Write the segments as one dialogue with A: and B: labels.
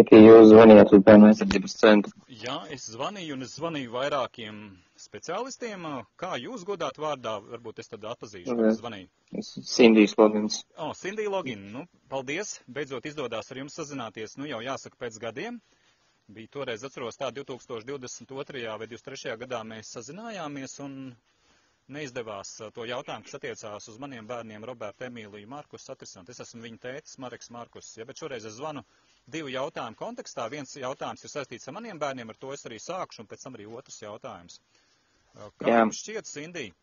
A: ka jūs zvanījāt uz bērnu aizsardzības centru.
B: Jā, es zvanīju vairākiem speciālistiem. Kā jūs godāt vārdā? Varbūt es tad atpazīšu, kad zvanīju.
A: Sindijs Logins.
B: Sindija Logina. Paldies. Beidzot izdodās ar jums sazināties. Jau jāsaka pēc gadiem. Bija toreiz, atceros, 2022. vai 2023. gadā mēs sazinājāmies un neizdevās to jautājumu, kas attiecās uz maniem bērniem, Robertu, Emīliju, Markus atrisināt. Es esmu viņa tētis, Mareks Markus. Bet šoreiz es zvanu 2 jautājumu kontekstā. Viens jautājums ir saistīts ar maniem bērniem, ar to es arī sākšu, un pēc tam arī otrs jautājums. Kā jums šķiet, Sindija,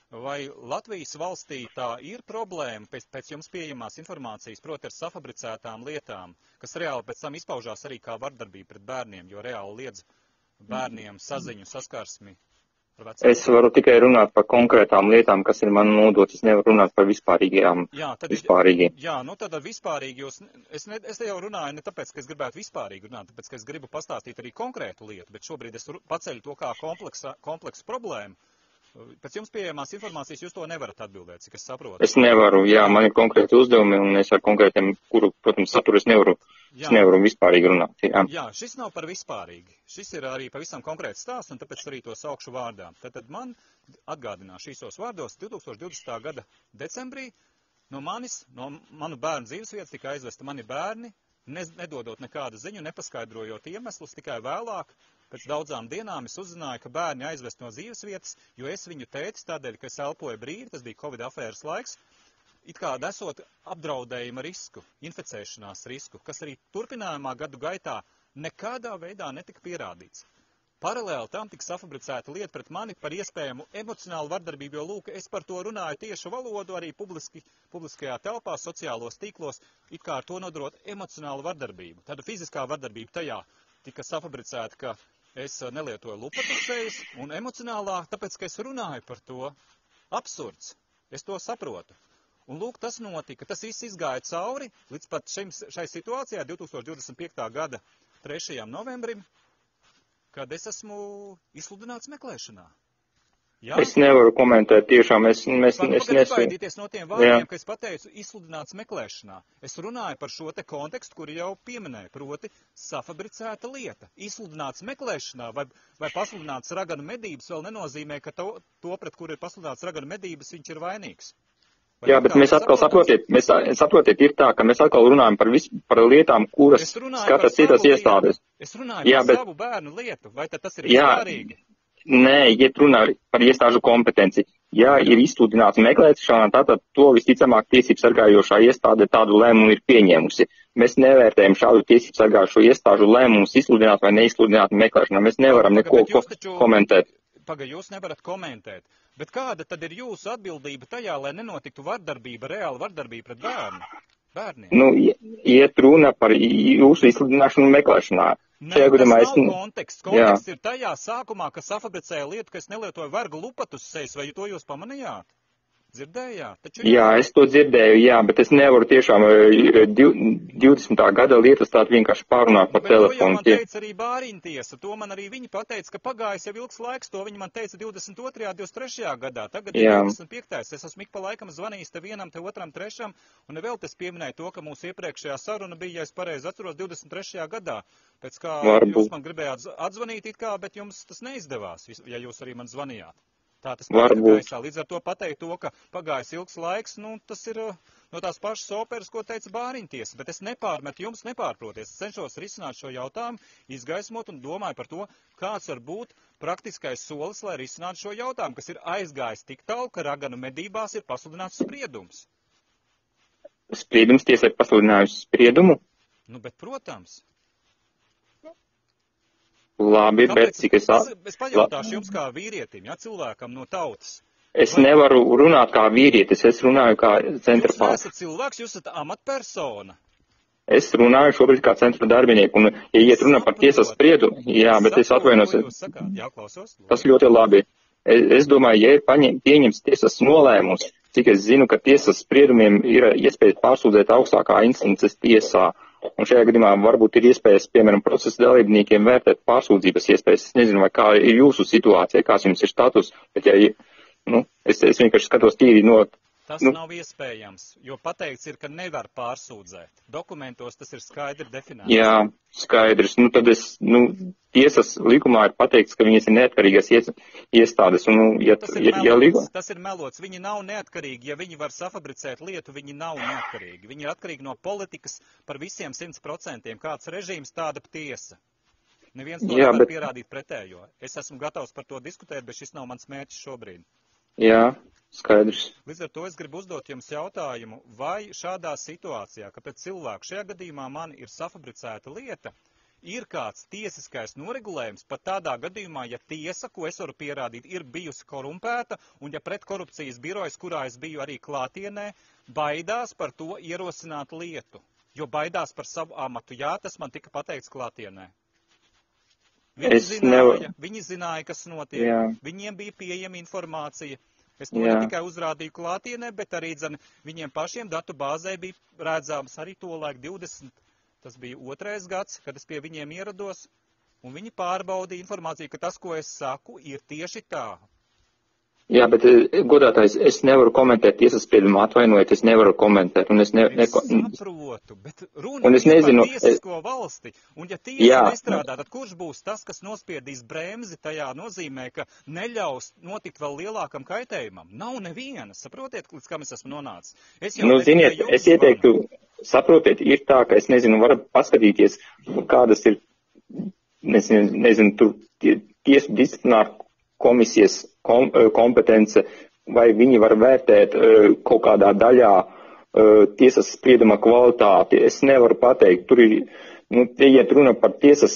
B: vai Latvijas valstī tā ir problēma pēc jums pieejamās informācijas, proti ar safabricētām lietām, kas reāli pēc tam izpaužās arī kā vardarbība pret bērniem, jo reāli liedz bērniem saziņu, saskarsmi?
A: Es varu tikai runāt par konkrētām lietām, kas ir man nodots. Es nevaru runāt par vispārīgiem.
B: Jā, tad ar vispārīgi es te jau runāju ne tāpēc, ka es gribētu vispārīgi runāt, tāpēc, ka es gribu pastāstīt arī konkrētu lietu, bet šobrīd es paceļu to kā kompleksu problēmu. Pēc jums pieejamās informācijas jūs to nevarat atbildēt, cik es saprotu.
A: Es nevaru, man ir konkrēti uzdevumi, un es ar konkrētiem, kuru, protams, saturu es nevaru vispārīgi runāt.
B: Jā, šis nav par vispārīgi. Šis ir arī pavisam konkrēts stāsts, un tāpēc arī to saukšu vārdā. Tad man atgādināšu īsos vārdos 2020. gada decembrī no manu bērnu dzīvesvietas tika aizvesta mani bērni, nedodot nekādu ziņu, nepaskaidrojot iemeslus, tikai vēlāk. Pēc daudzām dienām es uzzināju, ka bērni aizvest no dzīvesvietas, jo es viņu tētis tādēļ, ka es elpoju brīvi, tas bija Covid afēras laiks, it kā nesot apdraudējuma risku, inficēšanās risku, kas arī turpinājumā gadu gaitā nekādā veidā netika pierādīts. Paralēli tam tika safabricēta lieta pret mani par iespējamu emocionālu vardarbību, jo, lūk, es par to runāju tiešu valodu arī publiskajā telpā, sociālos tīklos, it kā ar to nodarot emocionālu vardarbību. Tāda fiziskā vardarbība tajā tika safabricēta, ka es nelietoju lupatus sejas un emocionālā, tāpēc, ka es runāju par to. Absurds. Es to saprotu. Un lūk, tas notika. Tas viss izgāja cauri līdz pat šai situācijā 2025. gada 3. novembrim, kad es esmu izsludināts meklēšanā. Jā?
A: Es nevaru komentēt tiešām. Es
B: nebaidīties no tiem vārdiem, ka es pateicu izsludināts meklēšanā. Es runāju par šo te kontekstu, kuru jau pieminēju, proti safabricēta lieta. Izsludināts meklēšanā vai pasludināts raganu medības vēl nenozīmē, ka to, pret kuru ir pasludināts raganu medības, viņš ir vainīgs.
A: Jā, bet mēs atkal saprotiet, ir tā, ka mēs atkal runājam par lietām, kuras skatās citas iestādes.
B: Es runāju par savu bērnu lietu, vai tad tas ir vispārīgi?
A: Nē, iet runā par iestāžu kompetenci. Ja ir izsludināts meklēšana, tātad to visticamāk tiesību sargājošā iestāde tādu lēmumu ir pieņēmusi. Mēs nevērtējam šādu tiesību sargājošo iestāžu lēmumus izsludināt vai neizsludināt meklēšanā. Mēs nevaram neko komentēt.
B: Jūs nevarat komentēt. Bet kāda tad ir jūsu atbildība tajā, lai nenotiktu vardarbība, reāla vardarbība pret bērniem?
A: Iet runa par jūsu izsludināšanu meklēšanā.
B: Konteksts ir tajā sākumā, ka safabricēja lietu, ka es nelietoju vergu lupatus sejas, vai to jūs pamanījāt? Dzirdējāt?
A: Jā, es to dzirdēju, bet es nevaru tiešām 20. gada lietas tādu vienkārši pārunāt pa telefonu.
B: To jau man teica arī bāriņtiesa, to man arī viņi pateica, ka pagājis jau ilgs laiks, to viņi man teica 22. 23. gadā, tagad ir 25. Es esmu ik pa laikam zvanījis te vienam, te otram, trešam, un vēl es pieminēju to, ka mūsu iepriekšējā saruna bija, ja es pareizi atceros, 23. gadā, pēc kā jūs man gribējāt atzvanīt it kā, bet jums tas neizdevās, ja jūs arī man zvanījāt. Tā tas gaisā. Līdz ar to pateikt to, ka pagājis ilgs laiks, tas ir no tās pašas operas, ko teica bāriņtiesa, bet es nepārmetu jums, nepārproties. Es cenšos risināt šo jautājumu, izgaismot un domāju par to, kāds var būt praktiskais solis, lai risinātu šo jautājumu, kas ir aizgājis tik tālu, ka raganu medībās ir pasludināts spriedums.
A: Spriedums tiesa ir pasludinājusi spriedumu?
B: Bet, protams.
A: Labi, bet cik es...
B: Es pajautāšu jums kā vīrietim, cilvēkam no tautas.
A: Es nevaru runāt kā vīrietis, es runāju kā centra pārstāvis.
B: Jūs neesat cilvēks, jūs esat amatpersona.
A: Es runāju šobrīd kā centra darbinieku, un, ja iet runa par tiesas spriedumu, bet es atvainos.
B: Jā, klausos.
A: Tas ļoti labi. Es domāju, ja ir pieņems tiesas nolēmums, cik es zinu, ka tiesas spriedumiem ir iespējas pārsūdzēt augstākā instances tiesā. Un šajā gadījumā varbūt ir iespējas, piemēram, procesa dalībniekiem vērtēt pārsūdzības iespējas. Es nezinu, vai kā ir jūsu situācija, kāds jums ir status, bet es vienkārši skatos tīri no
B: Tas nav iespējams, jo pateikts ir, ka nevar pārsūdzēt. Dokumentos tas ir skaidri definēts.
A: Jā, skaidrs. Tad tiesas likumā ir pateikts, ka viņas ir neatkarīgas iestādes.
B: Tas ir melots. Viņi nav neatkarīgi. Ja viņi var safabricēt lietu, viņi nav neatkarīgi. Viņi ir atkarīgi no politikas par visiem 100%. Kāds režīms, tāda tiesa. Neviens to nevar pierādīt pretējo. Es esmu gatavs par to diskutēt, bet šis nav mans mērķis šobrīd.
A: Jā. Skaidrs.
B: Līdz ar to es gribu uzdot jums jautājumu, vai šādā situācijā, ka pēc cilvēku šajā gadījumā man ir safabricēta lieta, ir kāds tiesiskais noregulējums pat tādā gadījumā, ja tiesa, ko es varu pierādīt, ir bijusi korumpēta, un ja pretkorupcijas birojas, kurā es biju arī klātienē, baidās par to ierosināt lietu, jo baidās par savu amatu. Jā, tas man tika pateikts klātienē. Viņi zināja, kas notiek, viņiem bija pieejama informācija. Es to ne tikai uzrādīju klātienē, bet arī viņiem pašiem datu bāzē bija redzams arī to laiku 20. Tas bija 2. gads, kad es pie viņiem ierados, un viņi pārbaudīja informāciju, ka tas, ko es saku, ir tieši tā.
A: Jā, bet godātais, es nevaru komentēt tiesas spriedumu, atvainojiet, es nevaru komentēt.
B: Es saprotu, bet runa ir par tiesisko valsti, un ja tiesa nestrādā, tad kurš būs tas, kas nospiedīs bremzi tajā nozīmē, ka neļaus notikt vēl lielākam kaitējumam? Nav nevienas, saprotiet, līdz kam es esmu nonācis.
A: Ziniet, es ieteiktu, saprotiet, ir tā, ka es nezinu, varat paskatīties, kādas ir, nezinu, tur tiesu disciplināru komisijas kompetence, vai viņi var vērtēt kaut kādā daļā tiesas sprieduma kvalitāti. Es nevaru pateikt. Tur ir, iet runa par tiesas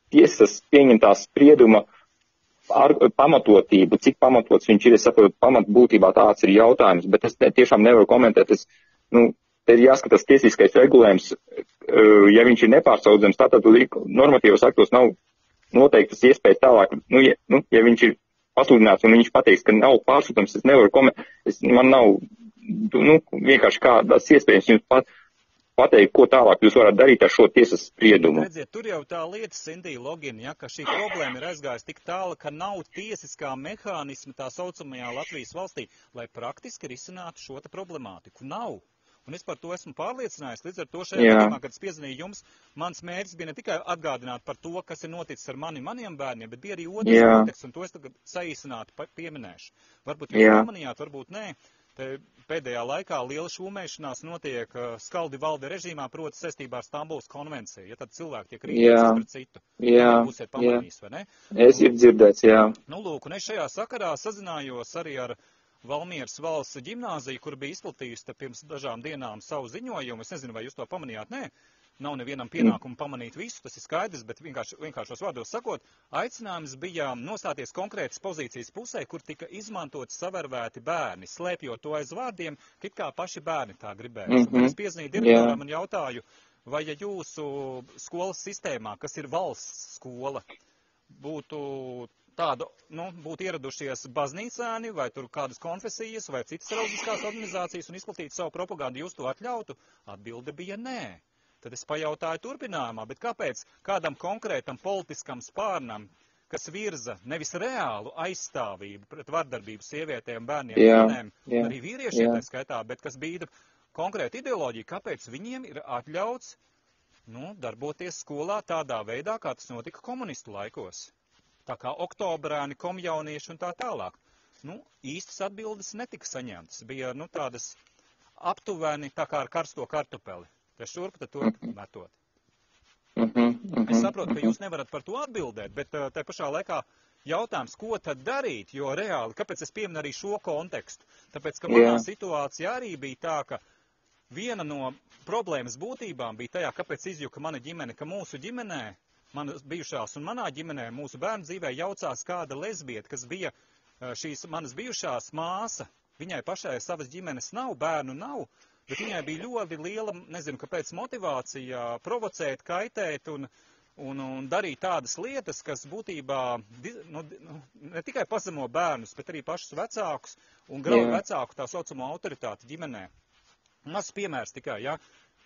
A: pieņemtā sprieduma pamatotību, cik pamatots viņš ir. Es saprotu, pamatbūtībā tāds ir jautājums, bet es tiešām nevaru komentēt. Te ir jāskatās tiesiskais regulējums, ja viņš ir nepārsaudzams, tātad normatīvos aktos nav noteiktas iespējas tālāk. Ja viņš ir pasludināts un viņš pateiks, ka nav pārsūtams, es nevaru komentēt. Man nav vienkārši kādas iespējas jums pateikt, ko tālāk jūs varat darīt ar šo tiesas spriedumu.
B: Redziet, tur jau tā lieta, Sindija Logina, ka šī problēma ir aizgājusi tik tālu, ka nav tiesiskā mehānisma tā saucamajā Latvijas valstī, lai praktiski risinātu šo problemātiku. Nav. Un es par to esmu pārliecinājies, līdz ar to šajā gadījumā, kad es piezvanīju jums, mans mērķis bija ne tikai atgādināt par to, kas ir noticis ar maniem bērniem, bet bija arī otrs konteksts, un to es tagad saīsināti pieminēšu. Varbūt jūs pamanījāt, varbūt nē. Te pēdējā laikā liela šūmēšanās notiek skaldi valde režīmā, proti saistībā ar Stambulas konvenciju, ja tad cilvēki tiek rīkoties pret citu. Būsiet pamanījis, vai ne?
A: Es ir dzirdēts, jā.
B: Lūk, un es šajā sakarā sazinājos arī ar Valmieras valsts ģimnāzija, kur bija izplatījusi pirms dažām dienām savu ziņojumu. Es nezinu, vai jūs to pamanījāt, nē. Nav nevienam pienākumu pamanīt visu, tas ir skaidrs, bet vienkāršos vārdos sakot, aicinājums bija nostāties konkrētas pozīcijas pusē, kur tika izmantot savērvēti bērni, slēpjot to aiz vārdiem, ka it kā paši bērni tā gribēja. Es piezvanīju direktoram un jautāju, vai ja jūsu skolas sistēmā, kas ir valsts skola, būtu būtu ieradušies baznīcēni, vai tur kādas konfesijas, vai citas reliģiskās organizācijas un izplatītu savu propagandu, jūs to atļautu? Atbilde bija nē. Tad es pajautāju turpinājumā, bet kāpēc kādam konkrētam politiskam spārnam, kas virza nevis reālu aizstāvību pret vardarbību sievietēm, bērniem, ģimenēm, arī vīriešiem tā skaitā, bet kas bija konkrēta ideoloģija, kāpēc viņiem ir atļauts darboties skolā tādā veidā, kā tas notika komunistu laikos? Tā kā oktobrēni, komjaunieši un tā tālāk. Īstas atbildes netika saņemtas. Bija, tādas aptuveni tā kā ar karsto kartupeli. Te šurp, te turp metot. Es saprotu, ka jūs nevarat par to atbildēt, bet te pašā laikā jautājums, ko tad darīt, jo reāli, kāpēc es pieminu arī šo kontekstu? Tāpēc, ka manā situācijā arī bija tā, ka viena no problēmas būtībām bija tajā, kāpēc izjuka mana ģimene, ka mūsu ģimenē, manas bijušās un manā ģimenē, mūsu bērnu dzīvē jaucās kāda lesbieta, kas bija šīs manas bijušās māsa. Viņai pašai savas ģimenes nav, bērnu nav, bet viņai bija ļoti liela, nezinu, kāpēc motivācija provocēt, kaitēt un darīt tādas lietas, kas būtībā ne tikai pazemo bērnus, bet arī pašus vecākus un grauj vecāku tā saucamo autoritāti ģimenē. Mazs piemērs tikai,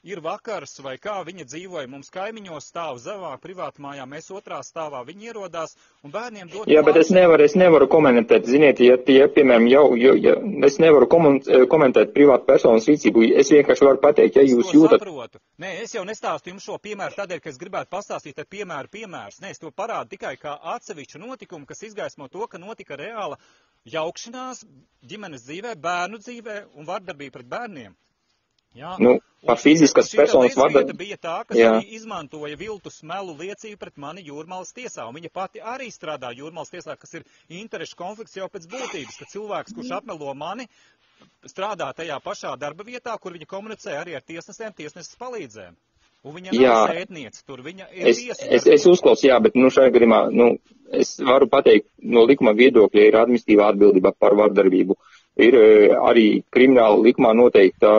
B: ir vakars vai kā viņa dzīvoja, mums kaimiņos stāv zavā privātmājā, mēs otrā stāvā, viņi ierodās un bērniem dod
A: Jā, bet es nevaru komentēt, ziniet, ja piemēram, es nevaru komentēt privātu personas rīcību, es vienkārši varu pateikt, ja jūs jūtat.
B: Saprotu. Nē, es jau nestāstu jums šo piemēru tādēļ, ka es gribētu pastāstīt ar piemērs. Nē, es to parādu tikai kā atsevišķu notikumu, kas izgaismo to, ka notika reāla jaukšanās ģimenes dzīvē, bērnu dzīvē un vardarbība pret bērniem. Jā.
A: Nu, par fiziskas personas
B: vardarbība bija tā, kas arī izmantoja viltus melu liecību pret mani Jūrmalas tiesā, un viņa pati arī strādā Jūrmalas tiesā, kas ir interešu konflikts jau pēc būtības, ka cilvēks, kurš apmelo mani, strādā tajā pašā darba vietā, kur viņa komunicē arī ar tiesnesēm, tiesneses palīdzēm. Un viņa nav sētniece, tur viņa ir tiesa.
A: Es uzklausu, bet šajā gadījumā, es varu pateikt, no likuma viedokļa ir administratīvā atbildība par vardarbību. Ir arī krimināla likumā noteikta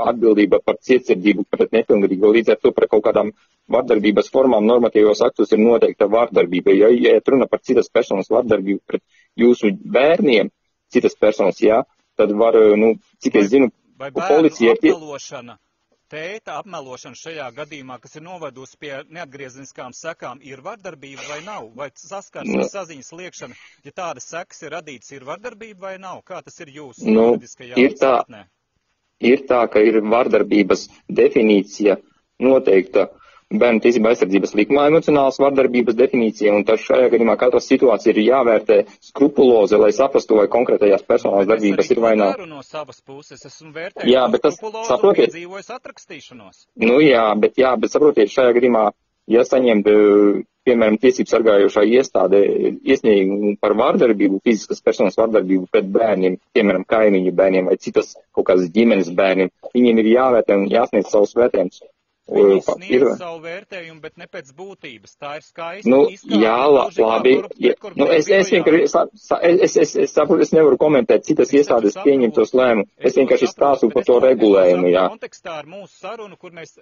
A: atbildība par cietsirdību pret nepilngadīgo, līdz ar to par kaut kādām vardarbības formām normatīvos aktus ir noteikta vardarbība. Ja runa par citas personas vardarbību pret jūsu bērniem, citas personas, tad var, cik es zinu, policija
B: apmelošana, tēta apmelošana šajā gadījumā, kas ir novedusi pie neatgriezeniskām sekām, ir vardarbība vai nav? Vai saskars ar saziņas liekšana, ja tādas sekas ir radītas, ir vardarbība vai nav? Kā tas ir jūsu juridiskajā izpratnē?
A: Ir tā, ka ir vardarbības definīcija noteikta Bērnu tiesību aizsardzības likumā, emocionālas vardarbības definīcija, un tad šajā gadījumā katra situācija ir jāvērtē skrupulozi, lai saprastu, vai konkrētajās personālās darbības ir vai nav.
B: No savas puses esmu vērtējis skrupulozi un piedzīvojis atrakstīšanos.
A: Bet saprotiet, šajā gadījumā, ja saņemt, piemēram, tiesību sargājošā iestāde iesniegumu par vardarbību, fiziskas personas vardarbību pret bērniem, piemēram, kaimiņu bērniem vai citas kaut kādas ģimenes bērniem, viņiem ir jāvērtē un jāsniedz savus vērtējumus.
B: Viņi sniedz savu vērtējumu, bet ne pēc būtības. Tā ir skaisti.
A: Labi. Es saprotu, es nevaru komentēt citas iestādes pieņemtos lēmumus. Es vienkārši stāstu par to regulējumu,
B: Kontekstā ar mūsu sarunu, kur es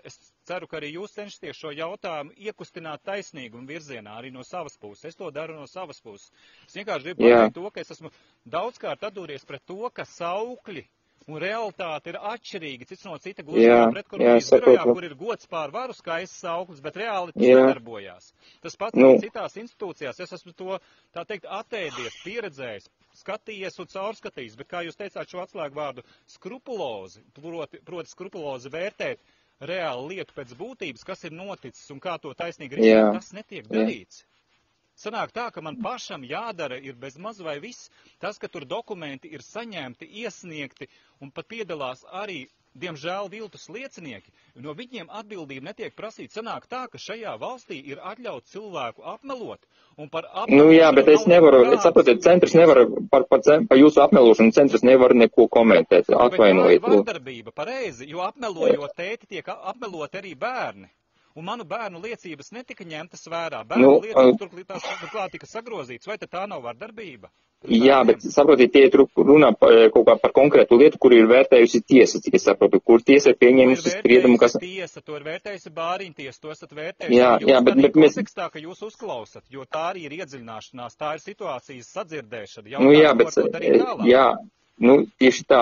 B: ceru, ka arī jūs cenšaties šo jautājumu iekustināt taisnīgumu virzienā arī no savas puses. Es to daru no savas puses. Es vienkārši gribu pateikt to, ka es esmu daudzkārt atdūries pret to, ka saukļi un realitāte ir atšķirīga, cits no cita gluži pretkorupcijas birojā, kur ir gods pār varu skaists sauklis, bet reāli nedarbojās. Tas pats arī citās institūcijās. Es esmu to, tā teikt, atēdies, pieredzējis, skatījies un caurskatījis, bet kā jūs teicāt šo atslēgu vārdu skrupulozi, proti skrupulozi vērtēt reāli lietu pēc būtības, kas ir noticis un kā to taisnīgi risināt, tas netiek darīts. Sanāk tā, ka man pašam jādara ir bez maz vai viss. Tas, ka tur dokumenti ir saņemti, iesniegti un pat piedalās arī, diemžēl, viltus liecinieki, no viņiem atbildība netiek prasīta. Sanāk tā, ka šajā valstī ir atļauts cilvēku apmelot. Un par apmelošanu
A: bet es nevaru, saprotiet, centrs nevar, par jūsu apmelošanu centrs nevar neko komentēt. Atvainojiet.
B: Bet tā ir vardarbība, pareizi, jo apmelojot tēti tiek apmelot arī bērni. Un manu bērnu liecības netika ņemtas vērā. Bērnu liecības turklāt tika sagrozītas. Vai tad tā nav vardarbība?
A: Bet saprotiet, tie runā kaut kā par konkrētu lietu, kur ir vērtējusi tiesa, cik es saprotu, kur tiesa ir pieņēmusi spriedumu, kas...
B: Tiesa, to ir vērtējusi bāriņtiesa, to esat vērtējusi. Bet mēs... kontekstā, ka jūs uzklausat, jo tā arī ir iedziļināšanās, tā ir situācijas sadzirdēšana.
A: Tieši tā,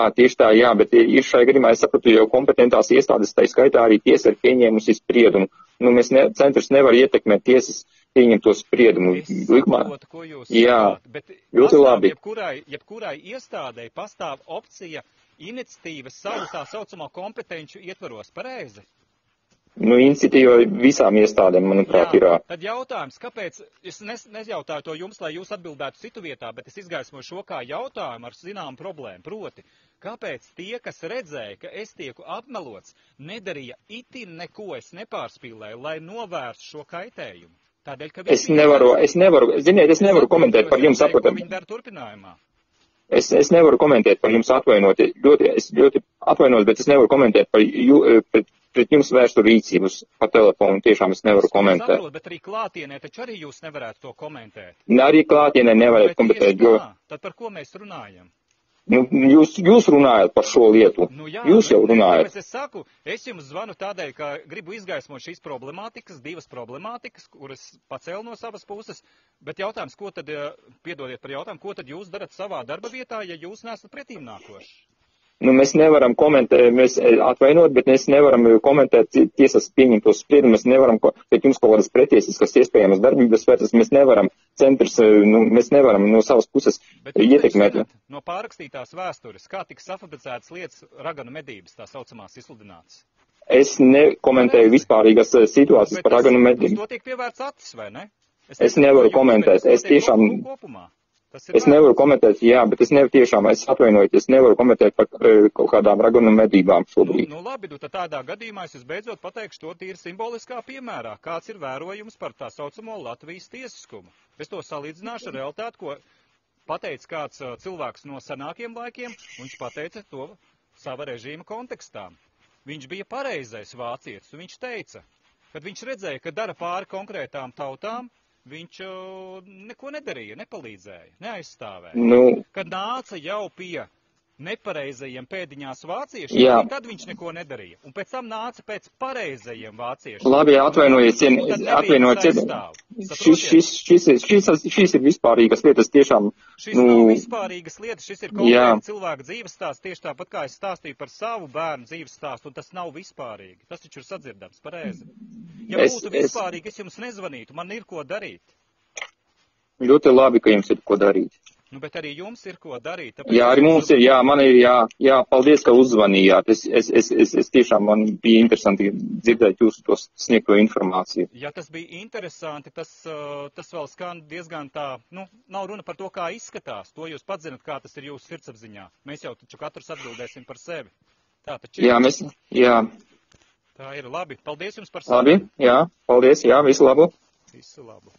A: bet ir šai gadījumā, es sapratu, jau kompetentās iestādes, tā skaitā arī tiesa ir pieņēmusi spriedumu. Centrs nevar ietekmēt tiesas pieņemto spriedumu.
B: Es saprotu, ko jūs sakāt, bet jebkurai iestādei pastāv opcija iniciatīvas savu tā saucamo kompetenču ietvaros, pareizi?
A: Iniciatīva visām iestādēm, manuprāt, ir.
B: Tad jautājums, kāpēc, es nejautāju to jums, lai jūs atbildētu citu vietā, bet es izgaismoju šo kā jautājumu ar zinām problēmu, proti, kāpēc tie, kas redzēja, ka es tieku apmelots, nedarīja itin neko, es nepārspīlēju, lai novērstu šo kaitējumu? Tādēļ, ka
A: es nevaru komentēt par jums, saprotam.
B: Viņi dara turpinājumā.
A: Es nevaru komentēt par jums, atvainot, es ļoti atvainot, bet es nevaru komentēt pret jums vērstu rīcības pa telefonu, tiešām es nevaru komentēt.
B: Saprotu, bet arī klātienē taču arī jūs nevarētu to komentēt.
A: Arī klātienē nevarētu komentēt, jo...
B: Tad par ko mēs runājam?
A: Jūs runājat par šo lietu. Jūs jau runājat.
B: Es saku, es jums zvanu tādēļ, ka gribu izgaismot šīs problemātikas, divas problemātikas, kuras pacēlu no savas puses, bet jautājums, piedodiet par jautājumu, ko tad jūs darat savā darba vietā, ja jūs nesat pretīm nākoši?
A: Nu, mēs nevaram komentēt, mēs atvainot, bet mēs nevaram komentēt tiesas pieņemtos spriedumus, mēs nevaram, bet jums kaut kādas pretiesiskas iespējamas darbības vērtas, mēs nevaram mēs nevaram no savas puses ietekmēt.
B: No pārrakstītās vēstures, kā tika safabricētas lietas raganu medības, tā saucamās izsludinātas?
A: Es nekomentēju vispārīgas situācijas par raganu medību.
B: To tiek pievērts acis, vai ne?
A: Es nevaru komentēt, es tiešām...
B: Kopumā.
A: Es nevaru komentēt, jā, bet es atvainoju, es nevaru komentēt par kaut kādām raganu medībām šobrīd.
B: Nu labi, tad tādā gadījumā es beidzot pateikšu to tīri simboliskā piemērā. Kāds ir vērojums par tā saucamo Latvijas tiesiskumu? Es to salīdzināšu ar realitāti, ko pateica kāds cilvēks no senākiem laikiem, un viņš pateica to sava režīma kontekstā. Viņš bija pareizais vācietis, un viņš teica, kad viņš redzēja, ka dara pāri konkrētām tautām, viņš neko nedarīja, nepalīdzēja, neaizstāvēja. Kad nāca jau pie nepareizajiem pēdiņās vāciešiem, tad viņš neko nedarīja. Un pēc tam nāca pēc pareizajiem vāciešiem.
A: Labi, atvainojiet. Šīs ir vispārīgas lietas tiešām.
B: Šis nav vispārīgas lietas, šis ir konkrēti cilvēka dzīves stāsts, tieši tāpat kā es stāstīju par savu bērnu dzīves stāstu, un tas nav vispārīgi. Tas taču ir sadzirdams, pareizi. Ja būtu vispārīgi, es jums nezvanītu, man ir ko darīt.
A: Ļoti labi, ka jums ir ko darīt.
B: Nu, bet arī jums ir ko darīt.
A: Jā, arī mums ir, man ir, paldies, ka uzzvanījāt. Es tiešām, man bija interesanti dzirdēt jūsu to sniegto informāciju.
B: Ja tas bija interesanti, tas vēl skan diezgan tā, nav runa par to, kā izskatās. To jūs pats zinat, kā tas ir jūsu sirdsapziņā. Mēs jau taču katrs atbildēsim par sevi. Tā taču ir. Tā ir labi. Paldies jums par savu.
A: Labi, paldies, visu labu.
B: Visu labu.